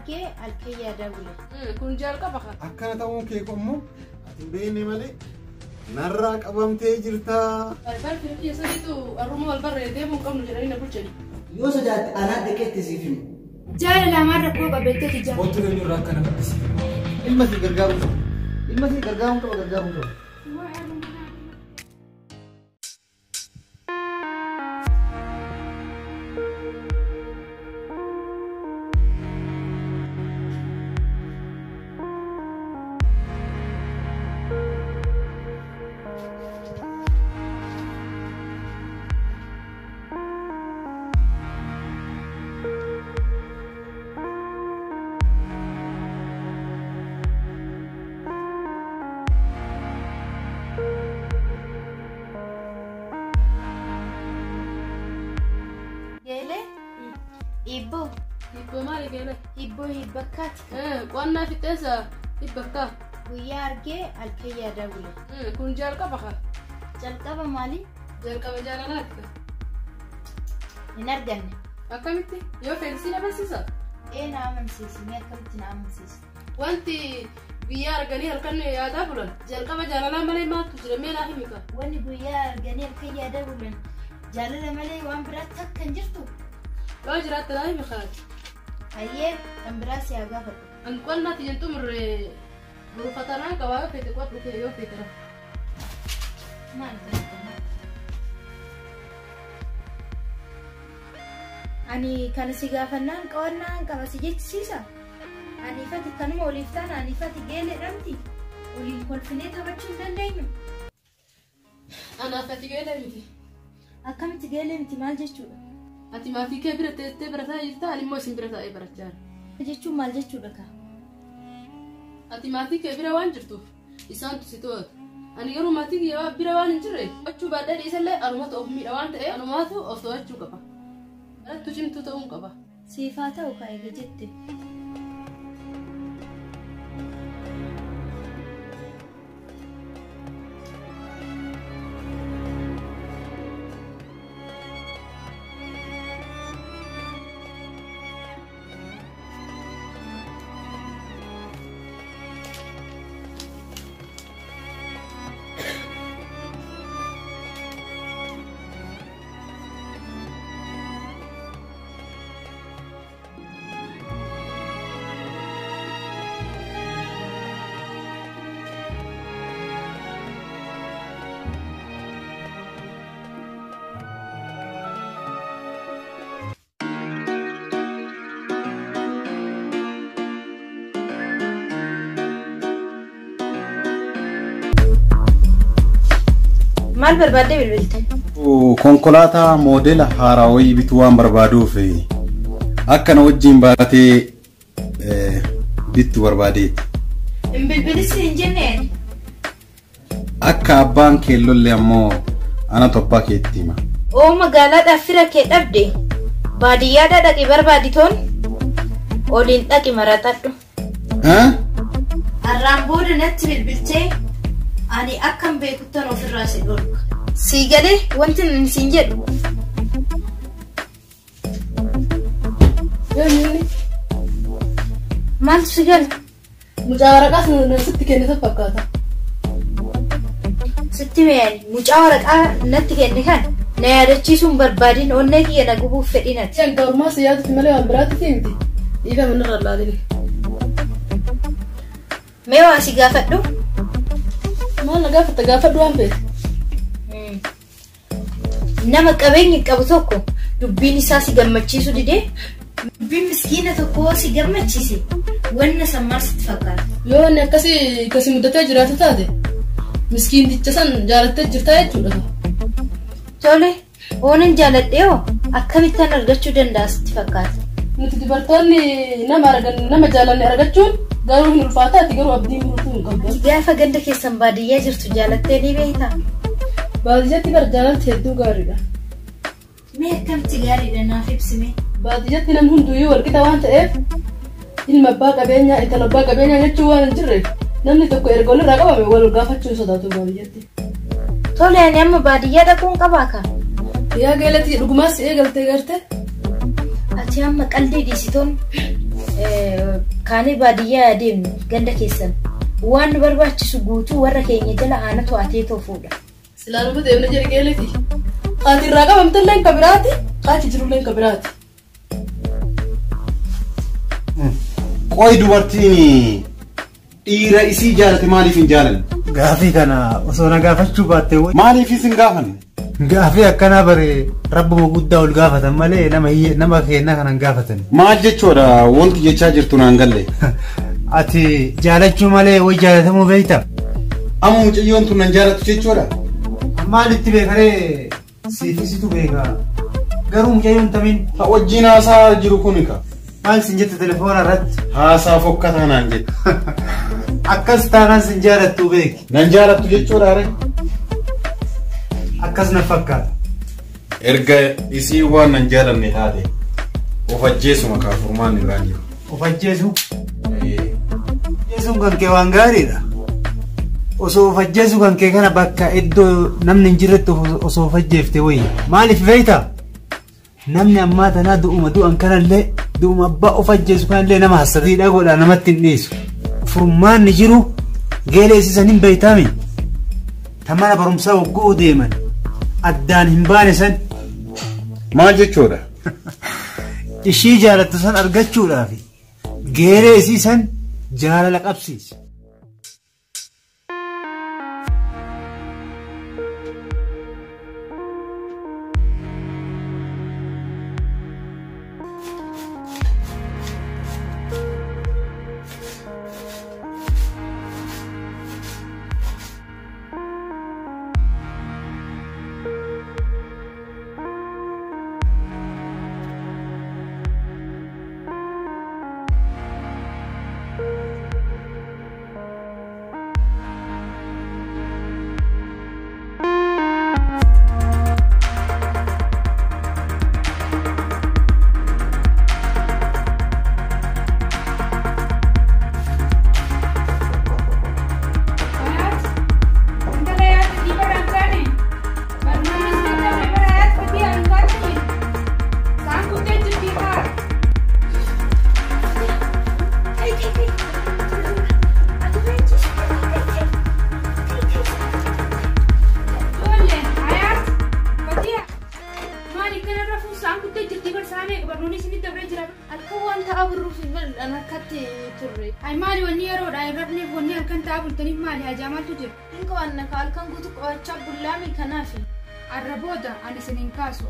argee halkan yaada bule. Kun jalqaba kan. Akkana ta'uun kee qommoo ati beekne malee narraa qabamtee jirta. Albaan firii keessattuu arruma wal barree deemuun qabnu jedhanii na bulchani. Yoo sodaate anaa deekeetti siif himu. Jaalalamaa rakkoo qabeettee ija. Wanti inni irraa akkana maddisi. Ilma si gargaaruu qaba. Ilma si gargaaruu qaba. Ibu maali keele? Ibu bakkaati. Qonnaa fixeessa bakka. Guyyaa argee halkan yaada bule. Kun jalqaba kan. Jalqaba maali? Jalqaba jaalalaati kan. Hin arganne. Akkamitti? Yoo fe'isii na barsiisa? Na amansiisni akkamitti na amansiisa? Wanti guyyaa arganii halkan yaadaa bulan jalqaba jaalalaa malee maaltu jira meelaa himi kan? Wanni guyyaa arganii halkan yaada bulan jaalala malee waan biraatti akka hin jirtu. Yoo jiraatte naa himi kaati. Ayyee kan biraa si haa gaafadhu. An qonnaati jentu murree buufatanaan qabaa yoo feete qodhu kee yoo feete dha. Maal ta'e? Ani kana si gaafannaan qawannaan qaba si jechisiisa. Aniifati kanuma oliif taana aniifati geelee dhamti. Oliin kolfinee taphachuu hin dandeenyu. Anaafati geelee miti. Akkamitti geelee miti maal jechuudha? Ati maatii kee bira teessee barataa jirta ani immoo isin bira taa'ee barachaa jira. Jechuun maal jechuudha kaa? Ati maatii kee bira waan jirtuuf isaantu si to'atu. Ani garuu maatii kee bira waan hin jirre to'achuu baadhee dhiisallee anumatu of miidha waan ta'eef anumaatu of to'achuu qaba. Barattuu cimtuu ta'uun qaba. Siifaa ta'u kaa eega jette. Maal barbaadde bilbilte? Konkolaataa moodela haarawaa bituu waan barbaaduuf akkana wajjin baatee bittu barbaadeeti. Hin bilbilisi hin jenneen? Akka abbaan keellolle ammoo ana tobbaa keetti hima. Oo magaalaadhaaf fira kee dhabde baadiyyaadhaa dhaqi barbaaditoon oliin dhaqi maraxadhu. Har'aan booda natti bilbiltee ani akkam beekuttan ofirraa si dhorka. Sii galee wanti nuti siin jedhu. Maaltu si gala? Mucaa waraqaa sitti kennite fakkaata. Sitti meeyyaani mucaa waraqaa natti kenne kan na yaadachiisuun barbaadin onnee kiyya na gubuuf fedhinati. Shan ga'ummaa si yaadatu malee waan biraatti miti. Dhiiga manarra laalini. Mee waa si gaafadhu? Maal na gaafatta gaafadhu waan feete? Nama qabeenyi qabu tokko dubbiin isaa si gammachiisu didee dubbiin miskiina tokko si gammachiise wanna sammaar sitti fakkaata. Yoo wanni akkasii muddatee jiraatu taate miskiinticha san jaalattee jirtaa jechuudha. Tole oonin jaaladhee hoo akkamittaan argachuu danda'a sitti fakkaata? Nuti dubartoonni nama jaalanne argachuun garuu hin ulfaataati garuu abdii murtuu hin qabdu. Gaafa ganda keessan baadiyyaa jirtu jaalattee ni beektaa? Baadiyyatti bara jaalalti hedduu gaariidha. Mee akkamitti gaariidha naaf ibsime? Baadiyyatti namni hunduyyuu walqixa waan ta'eef ilma abbaa qabeenyaa intala abbaa qabeenyaa jechuun waan hin jirre namni tokko erga walirraa qabame wal gaafachuu sodaatu baadiyyatti. Tole ani amma baadiyyaa dhaquun qabaa kaa? Yaa geelatti dhugumaas eegaltee garte? Ati amma qalbii dhiisitoon kaanee baadiyyaa adeemnu ganda keessan waan nu barbaachisu guutuu warra keenya jala aana to'atee toofuudha. Silaanuma deemna jedhe geeleti. Haati irraa qabamtallee hin kabiraati. Haati jirullee hin kabiraati. Qoy dubartiin dhiira isii jaalate maaliif hin jaalanne? Gaafii kana osoo na gaafachuu baatte maaliif isin gaafanne? Gaafii akkanaa bare rabbuma guddaa ol gaafatan malee nama keenya kanan gaafatan. Maal jechuudha wanti jechaa jirtu naan galle? Ati jaalachuu malee way jaalatamuu beekta? Amma mucayyoon tun nan jaalatu jechuudha? Maalitti beekaree siifisitu beeka? Garuu mucayyoon tamiin wajjin haasaa jiru kuni ka? maal sin jette telefoona irratti? Haasaa fokkataa naan jette. Akkas taanaan sin jaalattu beeki. Nan jaalattu jechuudha are? Akkas na fakkaata. Erga isii waan nan jaalanne taate of ajjeesuma kaa furmaan irraan jiru. Of ajjeesu? Ajjeesuun kan kee waan gaariidha. Osoo of ajjeesu kan kee kana bakka iddoo namni hin jirretti osoo of ajjeefte wayya. Maaliif beektaa? Namni ammaa tanaa du'an kanallee du'uma abbaa of ajjeesu kanallee nama hassasiidha godha namatti hin dhiisu. Furmaanni jiru geelee isiisan hin beeytaami. Tamana barumsaa waggoo deeman addaan hin baane san. Maal jechuudha? Ishii jaalattu san argachuudhaaf geelee isiisan jaalala qabsiisa.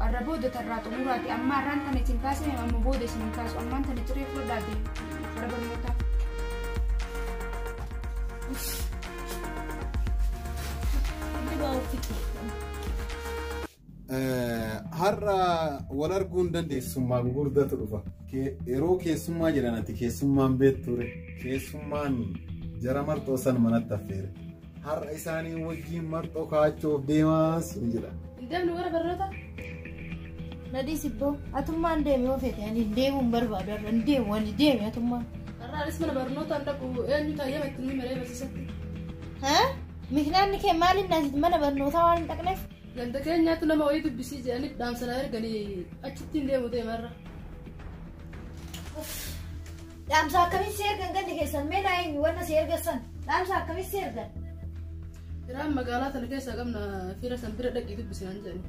Arraboda terrato murati amma ranta ne tinkase amma bode sin kaso amma tane tre frodate arabota har'a wal arguun dandeessummaan gurgurdatu dhufa. Yeroo keessummaa jedhanati keessummaan beekture keessummaan jara marxoo san manatti affeere. Har'a isaanii wajjin marxoo kaachuuf deemaas ni jira. Deemnu gara barnoota? Nadii sibboo atummaan deemee ofeete ani deemuun barbaadu har'a deemu ani deeme atummaan. Har'aanis mana barnootaan dhaqu eenyu taayyaa ittiin meree barsiisatti. Miknaanni kee maaliin naasiti mana barnootaa waan hin dhaqneef? Ganda keenyaatti nama wayii dubbisii jedhanii dhaamsanaa erganii achittiin deemu deemarra. Dhaamsa akkamitti si ergan gandi keessan mee naa eenyu wanna si ergassan dhaamsa akkamitti si ergan? Iraan magaalaa tana keessaa qabna fira san bira dhaqii dubbisaan jedhani.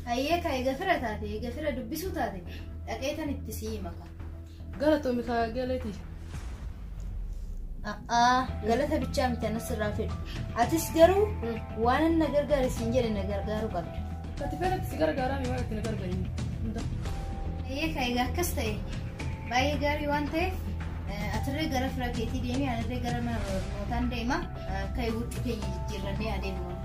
Hayyee ka eega taate eega fira dubbisuu taate dhaqee tan itti sii maka. Galatoomi kaa galeeti. Galata bichaa miti anas irraa fedhu. Atis garuu waan na gargaare siin jedhe na gargaaruu qabdu. Ati fedhatti si gargaaraa mi waan itti na gargaarini. Hayyee ka eega akkas ta'e baay'ee gaarii waan ta'eef atirree gara fira keetii deemee anarree gara mana barnootaan deema akka eeguutti keenya jijjiirrannee adeemnu.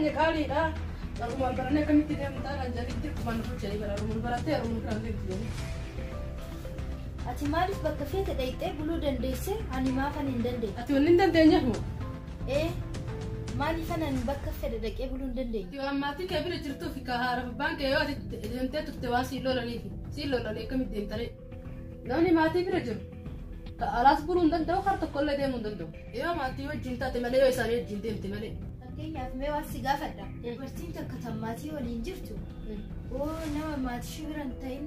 keenya qaaliidha. Arumaan barannee akkamitti deemtaa kan jedhanitti kumaan nuuf jedhanii bara arumaan barattee arumaan kan deemtu. Ati maaliif bakka feete dhayxee buluu dandeesse? Ani maafan hin dandeenye. Ati wanni hin dandeenyeef moo? Maaliif anan bakka fedhe dhaqee buluu hin dandeenye? Ati waan maatii kee bira jirtuuf ka haara babbaan kee yoo ati deemtee turte waa siin lolaniifi. Siin lolanii akkamitti deemtare? Namni maatii bira jiru. Ka alaas buluu hin danda'u har tokkollee deemuu hin danda'u. Yoo maatii wajjin taate malee yoo isaanii wajjin deemte malee. Fakkeenyaaf mee waan si gaafadha. Dubartiin takka tan maatii waliin jirtu. Nama maatii ishee bira hin ta'in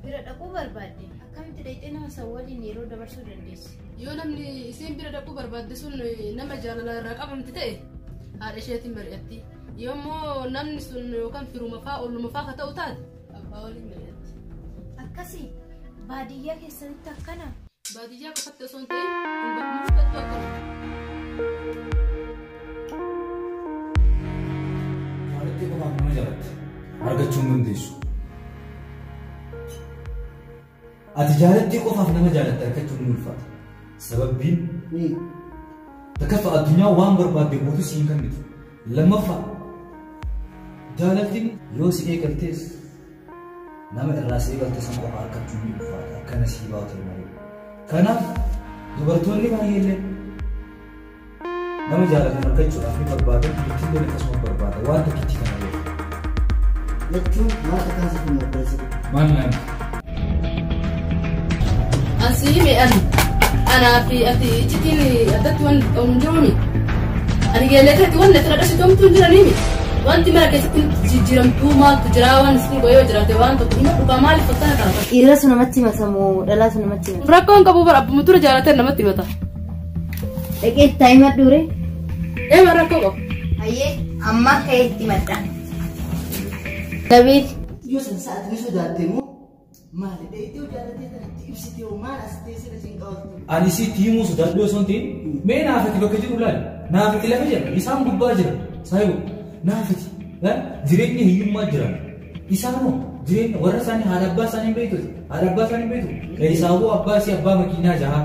bira dhaquu barbaadde. Akkamitti dhayxee nama san waliin yeroo dabarsuu dandeessi? Yoo namni isiin bira dhaquu barbaadde sun nama jaalala irraa qabamti ta'e haadha isheetiin mari'atti. Yoommoo namni sun yookaan firuma fa'aa olluma fa'aa ta'u taate abbaa waliin mari'atti. Akkasii baadiyyaa keessatti akkana. Baadiyyaa qofatti osoo hin ta'in murtattu akkana. Maalitti qofaaf nama jaalatti argachuu hin dandeessu. Ati jaalattii qofaaf nama jaalatte argachuun ni ulfaata. Sababbiin takkaffaa addunyaa waan barbaadde guutuu siin kennitu. Lammaffaa jaalattiin yoo si eegaltees nama irraa si eegalte san qofa argachuun ni ulfaata. Akkana sii baatu malee. Kanaaf dubartoonni baay'eellee nama jaalatan argachuudhaaf ni barbaadan ittiin akkasuma barbaada waan tokkitti kana yoo. Jechuun maal akkaasii kun barbaachisa? Maal nyaanni? Asii mi'aan anaa fi ati iccitiin addatti waan jiruuni. Ani geelleetti wanti asirra dhasitomtuu jiranii wanti mara keessatti jijjiiramtuu maaltu jira waan isin goyoo jiraate waan tokko hima dhugaa maaliif akkana taata? Dhiiratu namatti himatamu dhalaatu namatti himata. Rakkoon qabu bara abbuma ture jaalatee namatti himata. Dhaqee itti hima dure. Eema rakkoo qabu. Ayyee amma ka'ee itti madda. Dabiil. Yoo san sa'aatii ni sodaatte moo maali dhayitee jaalatee kanatti ibsitee hoo maal as teessee na siin qabatu? Ani sitti himuu sodaadhu osoo hin ta'in mee naafati bakka jiru laali. Naafati lafa jira isaan gubbaa jira saayibu naafati jireenyi hiyyummaa jira. Isaanoo jireenya warra isaanii haadha abbaa isaanii beektu haadha abbaa isaanii beektu isaawoo abbaa isii abbaa makiinaa jaha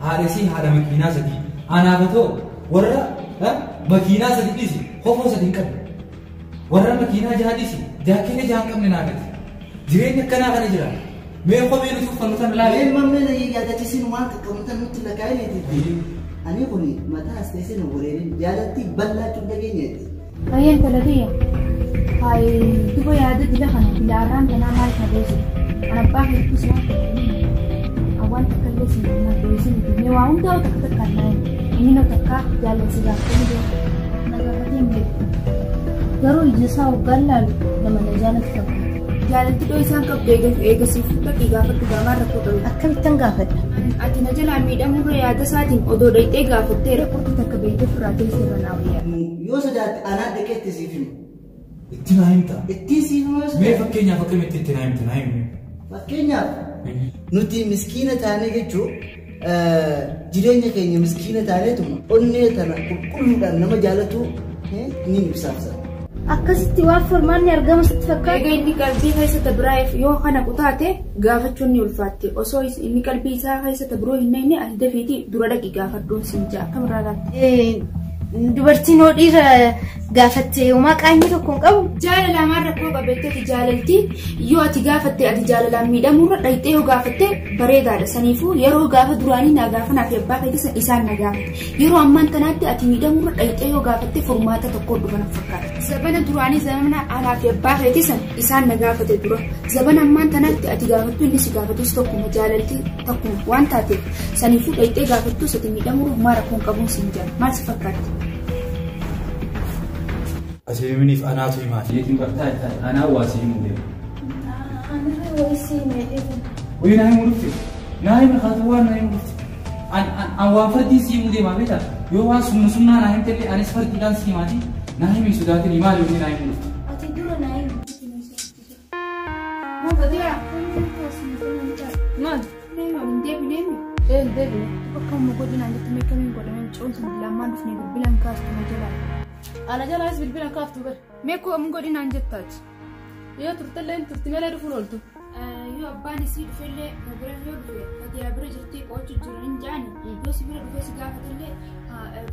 haadha isii haadha makiinaa sadii anaafatoo warra makiinaa sadii dhisi hofoo sadii hin qabne warra makiinaa jaha dhisi jaakkeenya jaha hin qabne naafati jireenya akkanaa kana jira. Mee kophee nuti uffannutan laale. Mee mammee na yaadachiisin waan qaqqabutan nutti lakaa'initi. Ani kun mataa as teessee na wareerin jaalatti bal'aachuu dhageenyeeti. Baay'een toladiyya. Hayi duba yaada dila kana ilaaraan kanaa maal kabeesu. Kan abbaa hedduu si waan qaqqabuun awwaan takka illee si nama beesin mee waa hundaa takka takka naan inni na takka jaallatsi gaafatanii beeku. Na gaafatee hin beeku. Garuu ija isaa hoggaan laalu nama na jaalatti qabu. Jaalatti dhoo isaan qabdu eegasiif baqqii gaafadhu gaamaan rakkoo qabu. Akkamittan gaafadha? Ati na jalaa miidhamurra yaada isaatiin odoo dhayxee gaafattee rakkootu takka beektee furaatee sirra naawayyaa. Yoo sodaatte anaa dhaqee itti siif himu. Itti naa himta. Ittiin siif himu. Mee fakkeenyaaf akkamitti itti naa himta naa himu. Fakkeenyaaf nuti miskiina taanee jechuun jireenya keenya miskiina taaneetuma onnee tana qulqulluudhaan nama jaalatu ni ibsaafsa. Akkasitti waan formaanni argama sitti fakkaata. Egaa inni qalbii keessatti biraa'eef yoo kana kutaate gaafachuun ni ulfaatti. Osoo inni qalbii isaa keessatti biroo hin naqne ati dafeetii dura dhaqi gaafadhuun siin ja'a akkamirraa laatti. Dubartiin hoo dhiira gaafatte homaa qaanyii tokko hin qabu. Jaalalaan rakkoo qabeetteeti jaalaltii yoo ati gaafatte ati jaalalaan miidhamurra dhayxee yoo gaafatte bareedaadha saniifuu yeroo gaafa duraanii naa gaafan ati abbaa keetisan isaan na gaafate yeroo ammaan tanaatti ati miidhamurra dhayxee yoo gaafatte furmaata tokko dhufan fakkaata. Zabana duraanii zamana anaa fi abbaa keetisan isaan na gaafate dura zabana ammaan tanaatti ati gaafattu inni si gaafatus tokkuma jaalaltii tokkuma waan taateef saniifuu dhayxee gaafattu ati miidhamurra homaa rakkoon qabuun siin jaala maal si fakkaata? Aseeminiif anaatu himaati. Yeetiin bartaa anaa waasii himuu deema. Anaa waasii himuu. Wayii naa himuu dhufte. Naa hima kaatu waan naa himuu dhufte. An waan fardii si himuu deemaa beektaa? Yoo waan sunnaa naa himtellee anis fardiidhaan si himaati. Naa himi sodaatiin maal yoonni naa himuu dhufte. Ati dura naa himuu. Moo gadiyaa? Maal? Hin deebineen. Hin deebine. Bakka amma godinaan jettee meeqamiin godhameen coomsan lammaan dhufnee bilbilan kaastuma jalaa. Ana jalaas bilbila kaaftu bare. Meeqoo amma godinaan jettaati. Yoo turtellee turti malee dhufuun ooltu. yoo abbaan isii dhufellee bira yoo dhufe ati bira jirtii qoochu jiru hin jaani yoo si bira dhufe si gaafatellee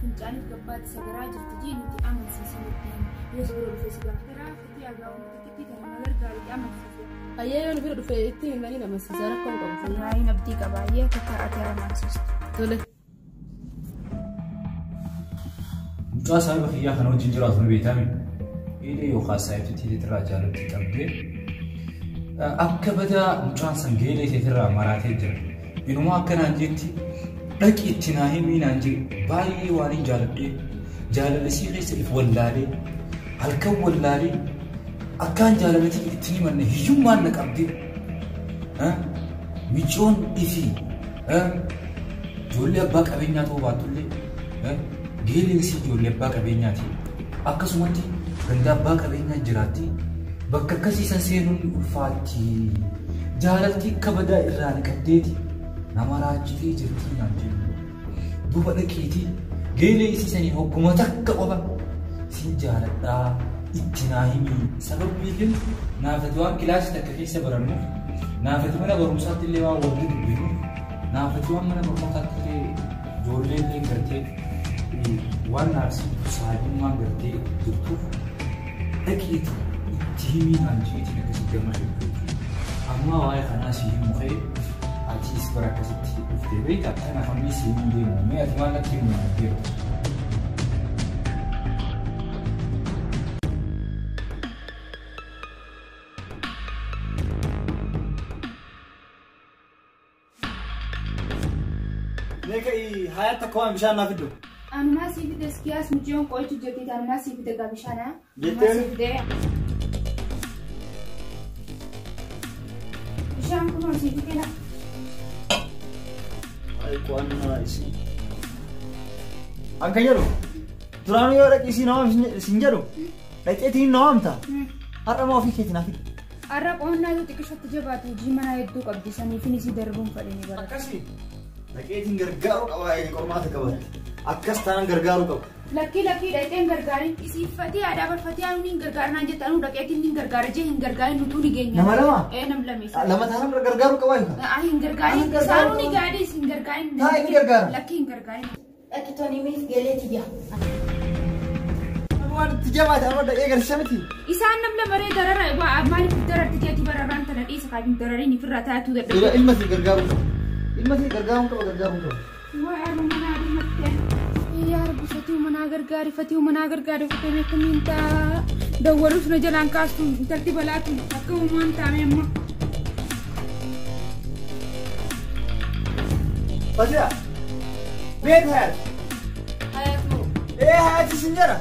fincaaniif gabbaatti sagaraa jirti jii nuti amansiisanitti yoo si bira dhufe si gaafatera ati agaa'uutti kana magargaarii amansiise. Ayyee yoo bira dhufe itti himanii amansiisa rakkoon qabu. Yaa'iin abdii qaba ayyee akka ati amansiistu. Tole. Mucaa sahiba kiyyaa kana wajjin jiraatu ni beekami. Eelee yookaan saayituutti irraa jaalatti qabdee akka badaa mucaan san geelee irraa maraatee jira. Inumaa akkanaan jetti dhaqi itti naa himii naan jedhe baay'ee waan hin jaaladhee jaalallisii keessa if wallaalee halkan wallaalee akkaan jaalalatii itti himanne hiyyummaan na qabdee micoon ifii ijoollee abbaa qabeenyaa ta'uu baattullee geeleensi ijoollee abbaa qabeenyaati. Akkasumatti ganda abbaa qabeenyaa jiraatti bakka akkasiisan seenuun ulfaatti jaalaltii akka badaa irraa naqaddeeti nama raajjitee jirtii naan jennu duuba dhaqiitii geelee isiisanii hogguma takka qofa siin jaaladhaa itti naa himii sababbiitiin naafati waan kilaasii takka keessa barannuuf naafati mana barumsaatti illee waan walitti dubbinu naafati waan mana barumsaatti illee ijoollee illee gartee waan naafsi saayibummaan gartee jirtuuf dhaqiitii itti himii naan jeetiin akkasii gammachuu amma waa'ee kanaa si himu ka'e achiis bara akkasitti dhuftee beekta kanaaf ammi si himuu deemu mee ati maal natti himu naan jedhu. Neekai hayatta kawaan bishaan naaf iddoo. Anumaa si fide skiyaas mucaan qoochu jirti anumaa si fide gabishaana. Jetteen. Bishaan kun si fide na. Ay kuanna isi. Akka jedhu duraan yoo dhaqii nama sin jedhu dhaqeetiin nama amta. Har'a moo ofii keetiin hafi. Har'a qonnaa yoo xiqqishatti jabaatu hojii manaa hedduu qabdi saniifin isii darbuun fadhanii bara. Akkasii dhaqeetiin gargaaru qaba qormaata qaba. Akkas taanaan gargaaru qaba. Lakkii dhaqeen gargaarin isiiffatee aadaa barfatee aanu hin gargaarnaan jettanuu dhaqeetiin hin gargaara jee hin gargaarin nutuu ni geenya. Nama lama? Nam lameessa. Lama taanaan gargaaru qaba hiika. Hin gargaarin isaanuu ni gaadis hin gargaarin. Taa hin gargaara. Lakkii hin gargaarin. Dhaqitoon himiif galeeti jaa. Waan itti jabaate amma dhaqee galcha miti. Isaan nam lamaree darara maaliif dararti jeetii bararaan tana dhiisa kaafin darariin ifirraa taatu dadhabu. Ilma si gargaaru qaba. Ilma si gargaaru qaba. Waa aalu manaa dhimattee. Yaa rabbi fatii manaa gargaari fatee beekamiin taa dawwaluuf na jalaan kaastu intalti balaatu akka uumaan taame amma. Fatiha. Beet hayat. Hayatu. Hayat isin jara.